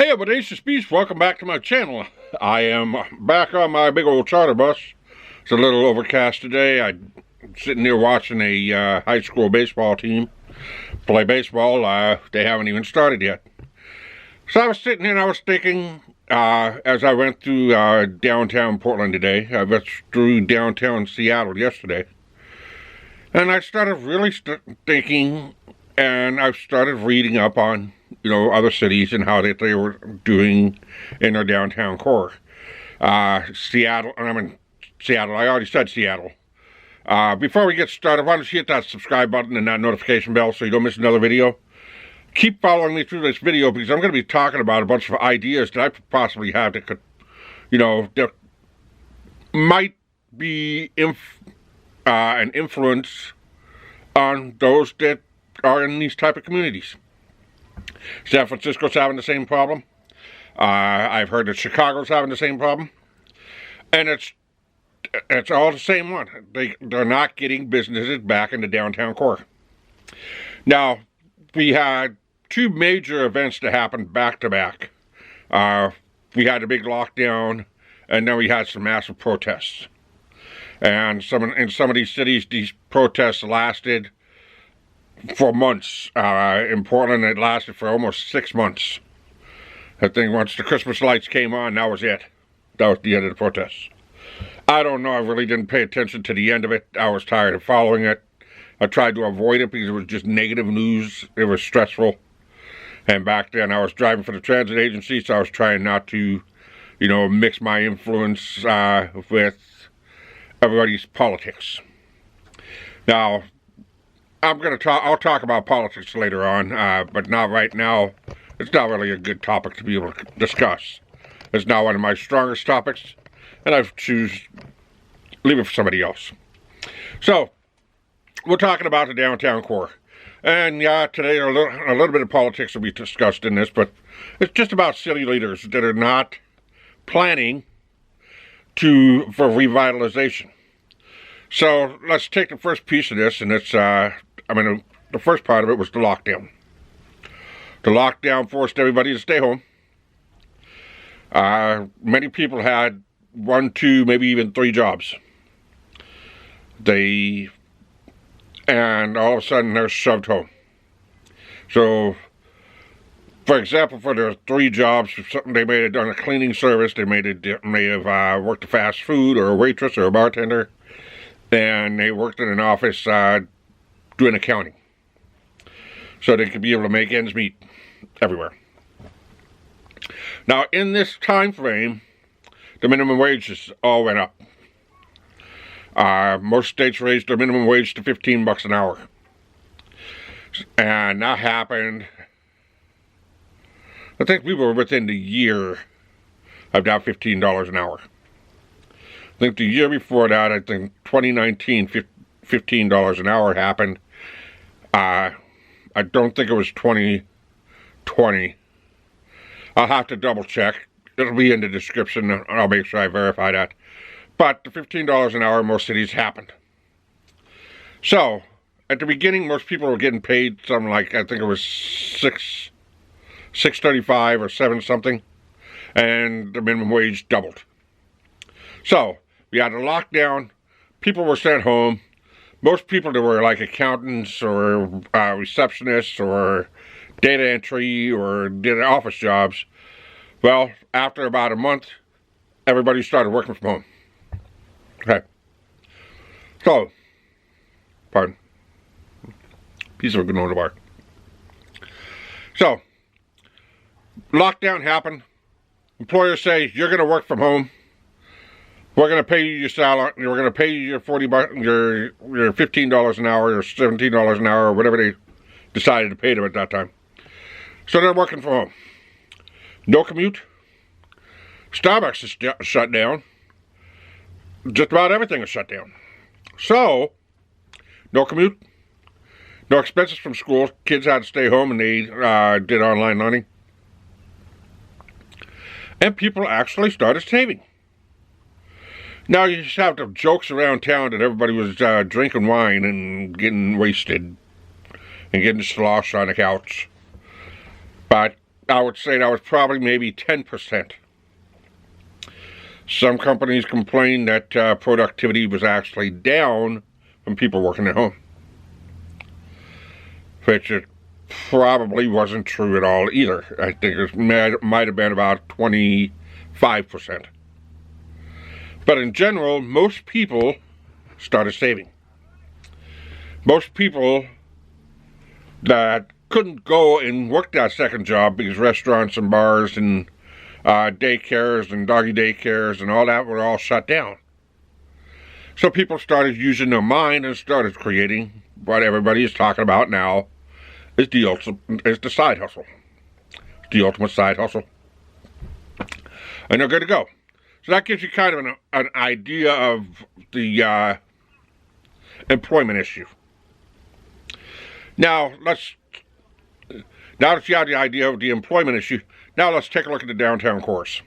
Hey everybody, it's Beast. Welcome back to my channel. I am back on my big old charter bus. It's a little overcast today. I'm sitting here watching a high school baseball team play baseball. They haven't even started yet. So I was sitting here and I was thinking, as I went through downtown Portland today. I went through downtown Seattle yesterday. And I started really thinking, and I started reading up on other cities and how they were doing in their downtown core. Seattle, I already said Seattle. Before we get started, why don't you hit that subscribe button and that notification bell so you don't miss another video. Keep following me through this video because I'm going to be talking about a bunch of ideas that I possibly have that could, that might be an influence on those that are in these type of communities. San Francisco's having the same problem. I've heard that Chicago's having the same problem. And it's all the same one. They're not getting businesses back in the downtown core. Now, we had two major events that happened back to back. We had a big lockdown, and then we had some massive protests. And in some of these cities, these protests lasted for months. In Portland, it lasted for almost 6 months. I think once the Christmas lights came on, that was it. That was the end of the protests. I don't know, I really didn't pay attention to the end of it. I was tired of following it. I tried to avoid it because it was just negative news. It was stressful. And back then I was driving for the transit agency, so I was trying not to, mix my influence with everybody's politics. Now, I'll talk about politics later on, but not right now. It's not really a good topic to be able to discuss. It's not one of my strongest topics, and I leave it for somebody else. So, we're talking about the downtown core. And yeah, today a little bit of politics will be discussed in this, but it's just about city leaders that are not planning for revitalization. So, let's take the first piece of this, and it's, the first part of it was the lockdown. The lockdown forced everybody to stay home. Many people had 1, 2, maybe even 3 jobs. And all of a sudden they're shoved home. So, for example, for their 3 jobs, they may have done a cleaning service, they may have worked a fast food or a waitress or a bartender, and they worked in an office doing accounting. So they could be able to make ends meet everywhere. Now, in this time frame, the minimum wages all went up. Most states raised their minimum wage to $15 an hour. And that happened, I think we were within the year of that $15 an hour. I think the year before that, I think 2019, $15 an hour happened. I don't think it was 2020. I'll have to double check. It'll be in the description, and I'll make sure I verify that. But the $15 an hour in most cities happened. So, at the beginning, most people were getting paid something like, I think it was $6.35 or $7 something, and the minimum wage doubled. So, we had a lockdown, people were sent home. Most people that were like accountants or receptionists or data entry or did office jobs, well, after about a month, everybody started working from home. Okay. So, pardon. Piece of a granola bar. So, lockdown happened. Employers say, you're going to work from home. We're going to pay you your salary. We're going to pay you your your $15 an hour or $17 an hour or whatever they decided to pay them at that time. So they're working from home. No commute. Starbucks is shut down. Just about everything is shut down. So, no commute. No expenses from school. Kids had to stay home and they did online learning. And people actually started saving. Now, you just have the jokes around town that everybody was drinking wine and getting wasted and getting sloshed on the couch. But I would say that was probably maybe 10%. Some companies complained that productivity was actually down from people working at home, which it probably wasn't true at all either. I think it might have been about 25%. But in general, most people started saving. Most people that couldn't go and work that second job because restaurants and bars and daycares and doggy daycares and all that were all shut down. So people started using their mind and started creating what everybody is talking about now is the side hustle. The ultimate side hustle. And they're good to go. So that gives you kind of an idea of the employment issue. Now that you have the idea of the employment issue, now let's take a look at the downtown cores.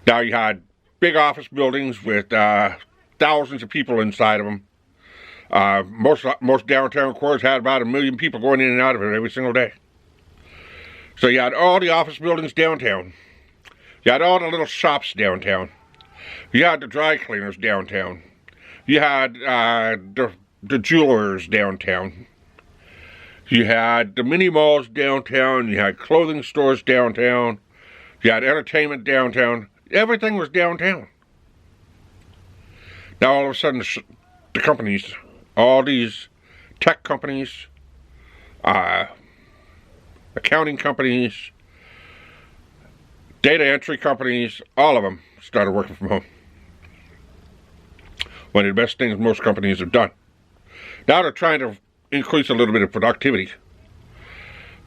Now you had big office buildings with thousands of people inside of them. Most downtown cores had about 1 million people going in and out of it every single day. So you had all the office buildings downtown. You had all the little shops downtown. You had the dry cleaners downtown. You had the jewelers downtown. You had the mini malls downtown. You had clothing stores downtown. You had entertainment downtown. Everything was downtown. Now all of a sudden the companies, all these tech companies, accounting companies, data entry companies, all of them started working from home. One of the best things most companies have done. Now they're trying to increase a little bit of productivity.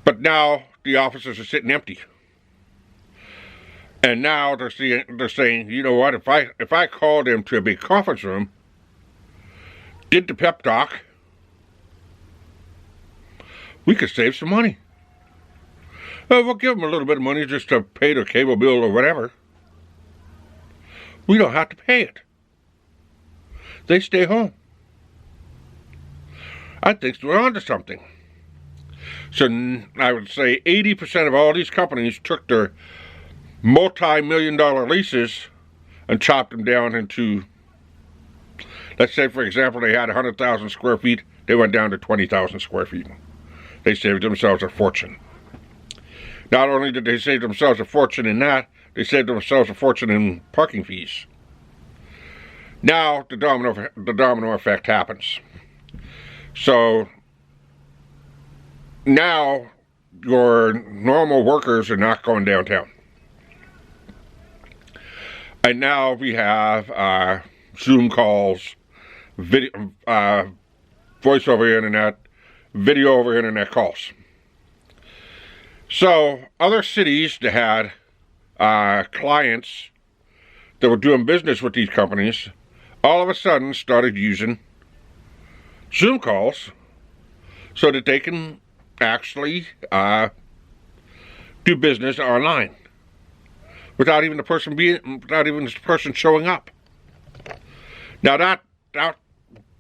But now the offices are sitting empty. And now they're saying, you know what, if I called them to a big conference room, did the pep talk, we could save some money. We'll give them a little bit of money just to pay their cable bill or whatever. We don't have to pay it. They stay home. I think we're onto something. So I would say 80% of all these companies took their multi-million-dollar leases and chopped them down into, let's say for example they had 100,000 square feet, they went down to 20,000 square feet. They saved themselves a fortune. Not only did they save themselves a fortune in that, they saved themselves a fortune in parking fees. Now the domino effect happens. So now your normal workers are not going downtown. And now we have Zoom calls, video, voice over internet, video over internet calls. So other cities that had clients that were doing business with these companies all of a sudden started using Zoom calls so that they can actually do business online without even the person showing up. Now that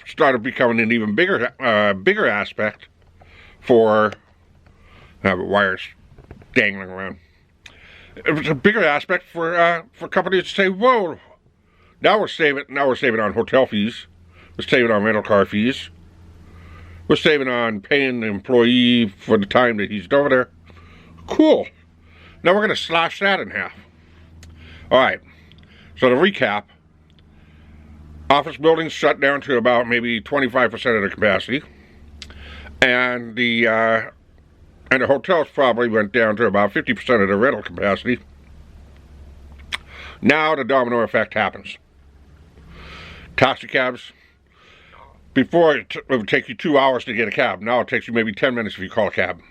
started becoming an even bigger aspect for wires dangling around. It was a bigger aspect for companies to say, whoa, now we're saving on hotel fees, we're saving on rental car fees, we're saving on paying the employee for the time that he's over there. Cool. Now we're going to slash that in half. Alright, so to recap, office buildings shut down to about maybe 25% of the capacity, and the hotels probably went down to about 50% of the rental capacity. Now the domino effect happens. Taxi cabs, before it would take you 2 hours to get a cab. Now it takes you maybe 10 minutes if you call a cab.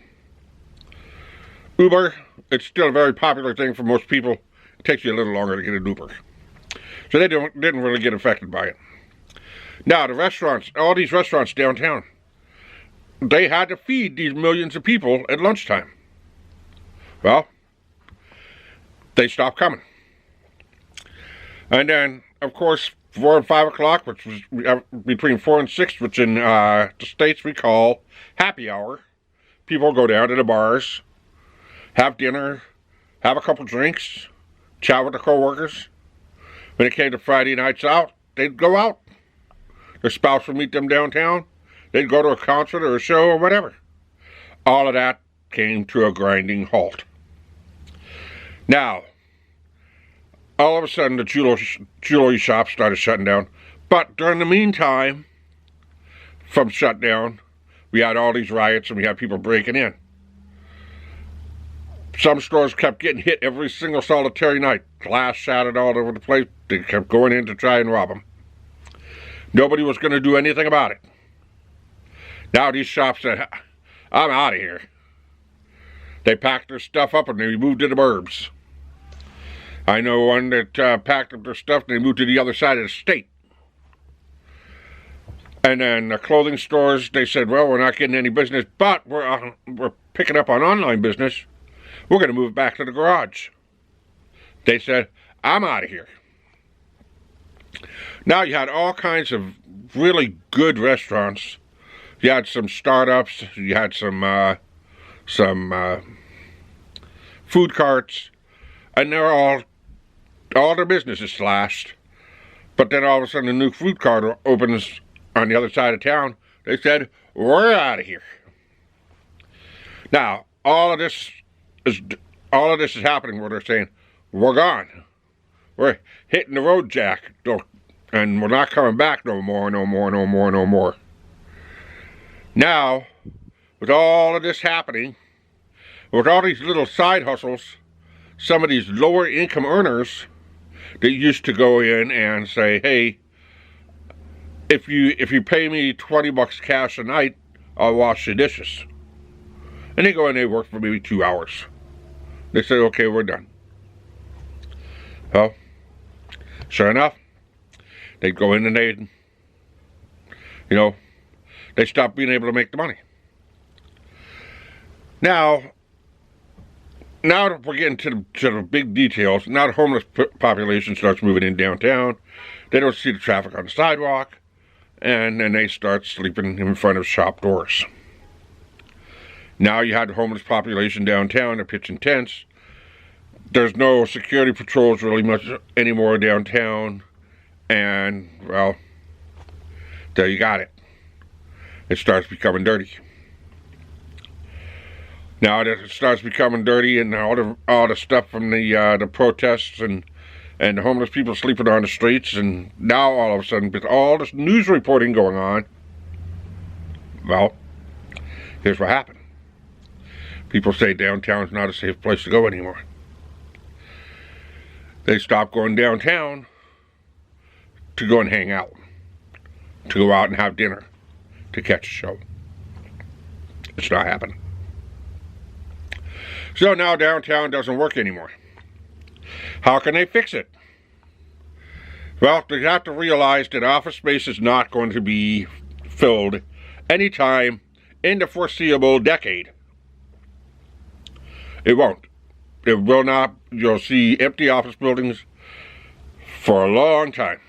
Uber, it's still a very popular thing for most people. It takes you a little longer to get an Uber. So they didn't really get affected by it. Now the restaurants, all these restaurants downtown, they had to feed these millions of people at lunchtime. Well, they stopped coming. And then, of course, 4 and 5 o'clock, which was between 4 and 6, which in the States we call happy hour. People go down to the bars, have dinner, have a couple drinks, chat with the co-workers. When it came to Friday nights out, they'd go out. Their spouse would meet them downtown. They'd go to a concert or a show or whatever. All of that came to a grinding halt. Now, all of a sudden, the jewelry shops started shutting down. But during the meantime, from shutdown, we had all these riots and we had people breaking in. Some stores kept getting hit every single solitary night. Glass shattered all over the place. They kept going in to try and rob them. Nobody was going to do anything about it. Now these shops said, I'm out of here. They packed their stuff up and they moved to the burbs. I know one that packed up their stuff and they moved to the other side of the state. And then the clothing stores, they said, well, we're not getting any business, but we're picking up on online business. We're going to move back to the garage. They said, I'm out of here. Now you had all kinds of really good restaurants. You had some startups. You had some food carts. And they're all their businesses slashed. But then all of a sudden a new food cart opens on the other side of town. They said, we're out of here. Now, all of this is happening where they're saying, we're gone. We're hitting the road, Jack. And we're not coming back no more. Now, with all of this happening, with all these little side hustles, some of these lower income earners that used to go in and say, hey, if you pay me $20 cash a night, I'll wash the dishes. And they go in, they work for maybe 2 hours. They say, okay, we're done. Well, sure enough, they'd go in and they stopped being able to make the money. Now that we're getting to the big details, now the homeless population starts moving in downtown. They don't see the traffic on the sidewalk, and then they start sleeping in front of shop doors. Now you had the homeless population downtown, they're pitching tents. There's no security patrols really much anymore downtown, and, well, there you got it. It starts becoming dirty. Now that it starts becoming dirty, and all the stuff from the protests and the homeless people sleeping on the streets, and now all of a sudden with all this news reporting going on, well, here's what happened. People say downtown's not a safe place to go anymore. They stopped going downtown to go and hang out, to go out and have dinner, to catch a show. It's not happening. So now downtown doesn't work anymore. How can they fix it? Well, they have to realize that office space is not going to be filled anytime in the foreseeable decade. It won't. It will not. You'll see empty office buildings for a long time.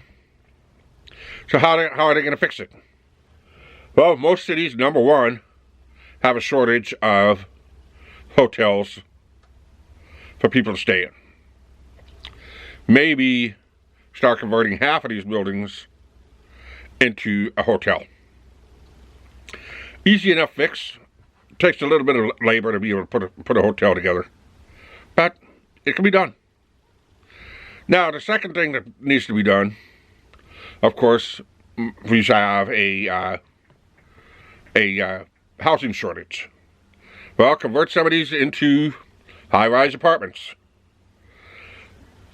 So how are they going to fix it? Well, most cities, number one, have a shortage of hotels for people to stay in. Maybe start converting half of these buildings into a hotel. Easy enough fix. Takes a little bit of labor to be able to put a hotel together, but it can be done. Now, the second thing that needs to be done, of course, we have a housing shortage. Well, convert some of these into high-rise apartments.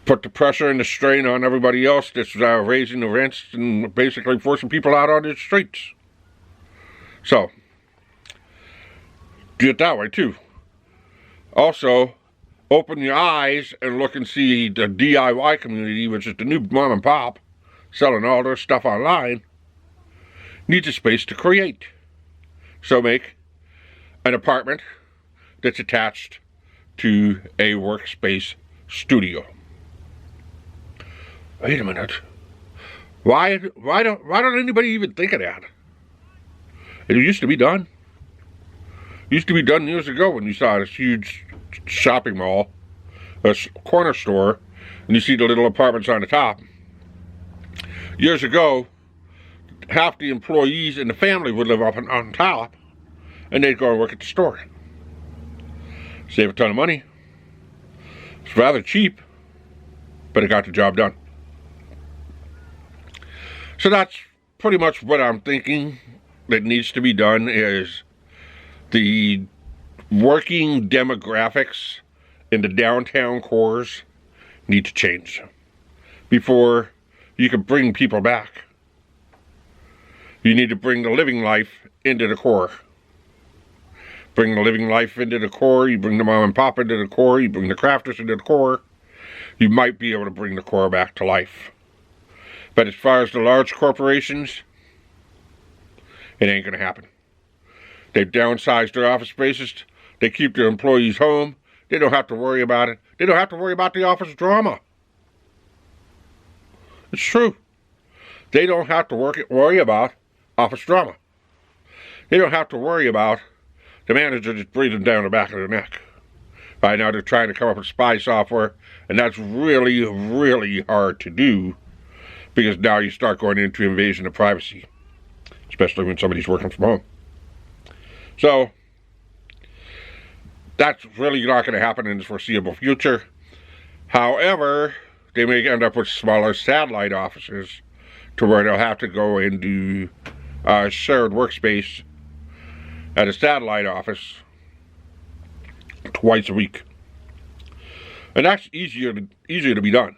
Put the pressure and the strain on everybody else that's raising the rents and basically forcing people out on the streets. So, do it that way too. Also, open your eyes and look and see the DIY community, which is the new mom and pop, selling all their stuff online, needs a space to create. So make an apartment that's attached to a workspace studio. Wait a minute. Why don't anybody even think of that? It used to be done. It used to be done years ago when you saw this huge shopping mall, a corner store, and you see the little apartments on the top. Years ago, half the employees and the family would live up on top, and they'd go and work at the store. Save a ton of money. It's rather cheap, but it got the job done. So that's pretty much what I'm thinking that needs to be done, is the working demographics in the downtown cores need to change before you can bring people back. You need to bring the living life into the core. Bring the living life into the core, you bring the mom and pop into the core, you bring the crafters into the core, you might be able to bring the core back to life. But as far as the large corporations, it ain't gonna happen. They've downsized their office spaces, they keep their employees home, they don't have to worry about it. They don't have to worry about the office drama. It's true. They don't have to worry about office drama. They don't have to worry about the manager just breathing down the back of their neck. Right now they're trying to come up with spy software, and that's really, really hard to do, because now you start going into invasion of privacy, especially when somebody's working from home. So that's really not going to happen in the foreseeable future. However, they may end up with smaller satellite offices to where they'll have to go and do shared workspace at a satellite office twice a week. And that's easier to be done.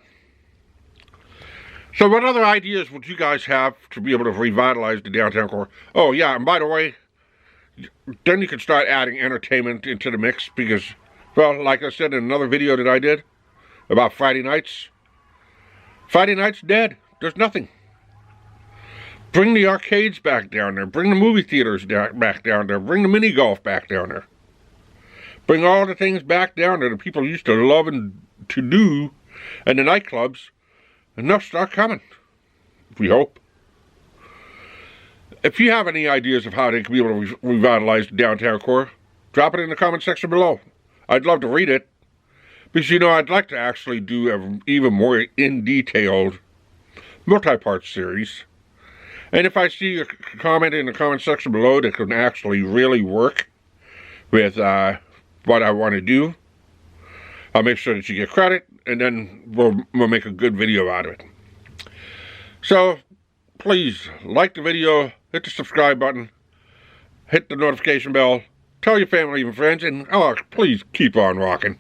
So what other ideas would you guys have to be able to revitalize the downtown core? Oh yeah, and by the way, then you can start adding entertainment into the mix, because, well, like I said in another video that I did about Friday nights dead. There's nothing. Bring the arcades back down there. Bring the movie theaters back down there. Bring the mini golf back down there. Bring all the things back down there that people used to love and to do, and the nightclubs, and they'll start coming. We hope. If you have any ideas of how they can be able to revitalize the downtown core, drop it in the comment section below. I'd love to read it, because, you know, I'd like to actually do an even more in-detailed multi-part series. And if I see a comment in the comment section below that can actually really work with what I want to do, I'll make sure that you get credit, and then we'll make a good video out of it. So, please like the video, hit the subscribe button, hit the notification bell, tell your family and friends, and please keep on rocking.